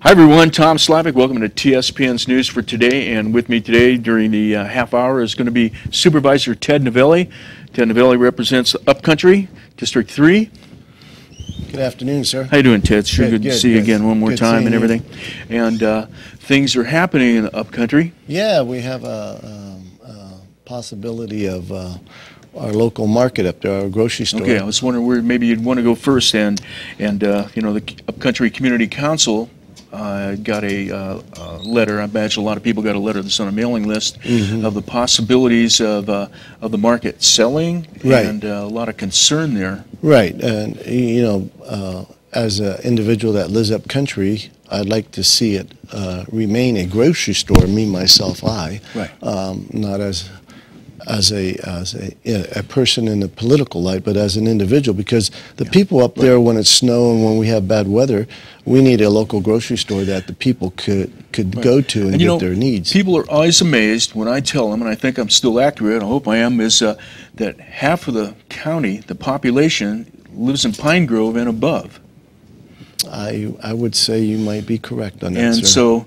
Hi everyone, Tom Slivick. Welcome to TSPN's News for today. And with me today during the half hour is going to be Supervisor Ted Novelli. Ted Novelli represents Upcountry, District 3. Good afternoon, sir. How you doing, Ted? Sure, good to see you again one more time and everything. And things are happening in Upcountry. Yeah, we have a possibility of our local market up there, our grocery store. Okay, I was wondering where maybe you'd want to go first. And you know, the Upcountry Community Council got a letter. I imagine a lot of people got a letter that's on a mailing list of the possibilities of the market selling, and a lot of concern there. Right, and you know, as an individual that lives up country, I'd like to see it remain a grocery store. Me, myself, I. Right. Not as a person in the political light, but as an individual, because the people up there, when it's snow and when we have bad weather, we need a local grocery store that the people could go to and get their needs. People are always amazed when I tell them, and I think I'm still accurate, I hope I am, is that half of the county, the population, lives in Pine Grove and above. I would say you might be correct on that, sir. So,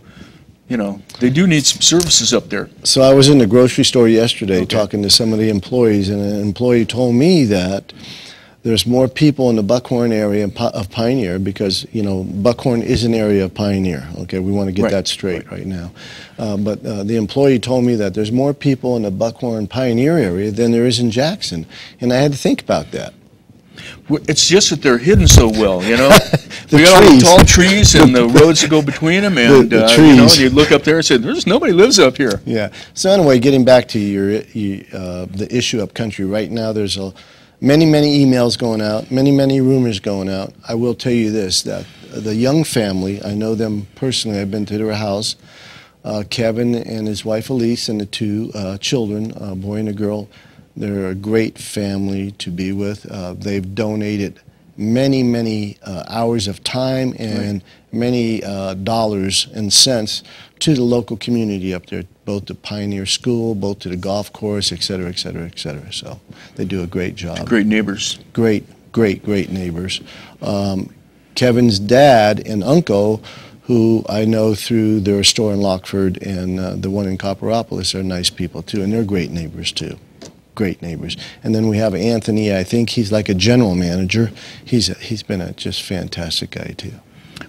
you know, they do need some services up there. So I was in the grocery store yesterday talking to some of the employees, and an employee told me that there's more people in the Buckhorn area of Pioneer, because, you know, Buckhorn is an area of Pioneer. Okay, we want to get that straight right now. But the employee told me that there's more people in the Buckhorn Pioneer area than there is in Jackson, and I had to think about that. It's just that they're hidden so well, you know. We got all the tall trees and the roads that go between them, and the you know, you look up there and say, "There's nobody lives up here." Yeah. So anyway, getting back to the issue up country right now, there's many emails going out, many rumors going out. I will tell you this: that the Young family, I know them personally. I've been to their house. Kevin and his wife Elise and the two children, a boy and a girl. They're a great family to be with. They've donated many hours of time and many dollars and cents to the local community up there, both to Pioneer School, both to the golf course, et cetera, et cetera, et cetera. So they do a great job. Great neighbors. Great neighbors. Kevin's dad and uncle, who I know through their store in Lockford and the one in Copperopolis, are nice people too, and they're great neighbors too. Great neighbors. And then we have Anthony. I think he's like a general manager. He's been a just fantastic guy too.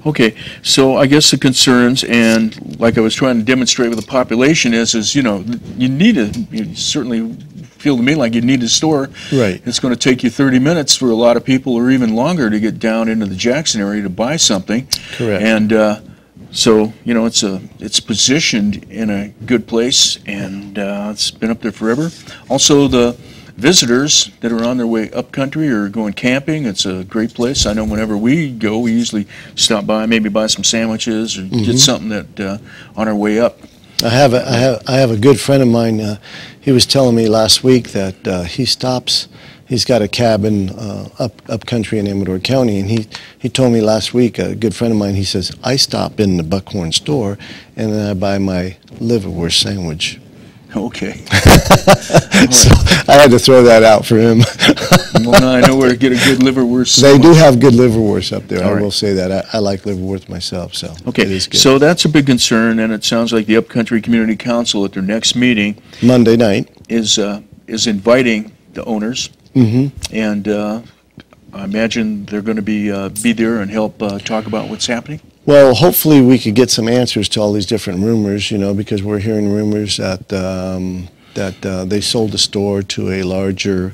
Okay, so I guess the concerns, and like I was trying to demonstrate with the population, is you know, you certainly feel to me like you need a store. Right. It's going to take you 30 minutes for a lot of people, or even longer, to get down into the Jackson area to buy something. Correct. And so, you know, it's positioned in a good place, and it's been up there forever. Also, the visitors that are on their way up country or going camping, it's a great place. I know whenever we go, we usually stop by, maybe buy some sandwiches or get something that on our way up. I have a good friend of mine. He was telling me last week that he stops. He's got a cabin up country in Amador County, and he told me last week, a good friend of mine, he says, I stop in the Buckhorn store and then I buy my liverwurst sandwich. Okay. So I had to throw that out for him. Well, now I know where to get a good liverwurst sandwich. They do have good liverwurst up there. I will say that. I like liverwurst myself, so okay. It is good. So that's a big concern, and it sounds like the Upcountry Community Council at their next meeting Monday night is inviting the owners. And I imagine they're going to be there and help talk about what's happening. Well, hopefully we could get some answers to all these different rumors, you know, because we're hearing rumors that they sold the store to a larger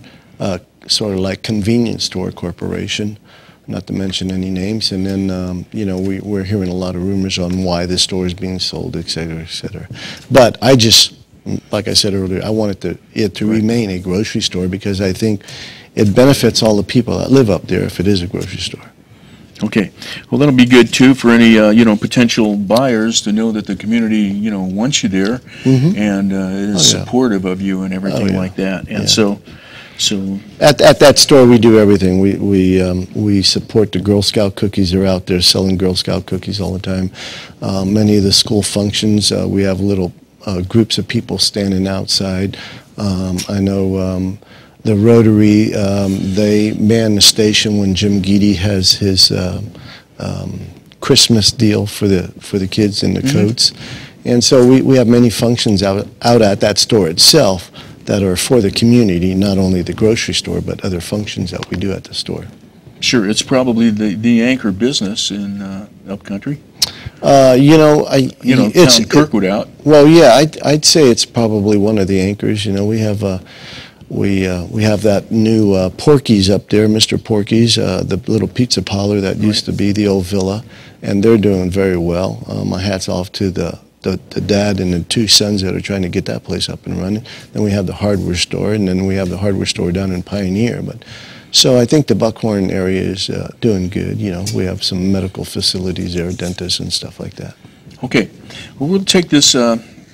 sort of like convenience store corporation, not to mention any names. And then, you know, we're hearing a lot of rumors on why this store is being sold, et cetera, et cetera. But I just, like I said earlier, I want it to remain a grocery store, because I think it benefits all the people that live up there if it is a grocery store. Okay, well, that'll be good too for any you know, potential buyers to know that the community, you know, wants you there and is supportive of you and everything like that. And so at that store we do everything. We support the Girl Scout cookies. They're out there selling Girl Scout cookies all the time. Many of the school functions, we have little groups of people standing outside. I know the Rotary, they man the station when Jim Geedy has his Christmas deal for the kids in the coats. And so we have many functions out at that store itself that are for the community, not only the grocery store, but other functions that we do at the store. Sure, it's probably the anchor business in Upcountry. It's Kirkwood out. Well, yeah, I'd say it's probably one of the anchors. You know, we have that new Porky's up there, Mr. Porky's, the little pizza parlor that used to be the old villa, and they're doing very well. My hat's off to the dad and the two sons that are trying to get that place up and running. Then we have the hardware store, and then we have the hardware store down in Pioneer. So I think the Buckhorn area is doing good. You know, we have some medical facilities there, dentists and stuff like that. Okay. Well, we'll take this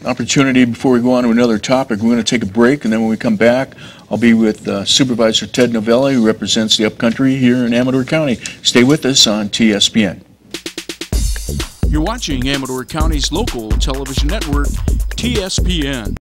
opportunity before we go on to another topic. We're going to take a break, and then when we come back, I'll be with Supervisor Ted Novelli, who represents the Upcountry here in Amador County. Stay with us on TSPN. You're watching Amador County's local television network, TSPN.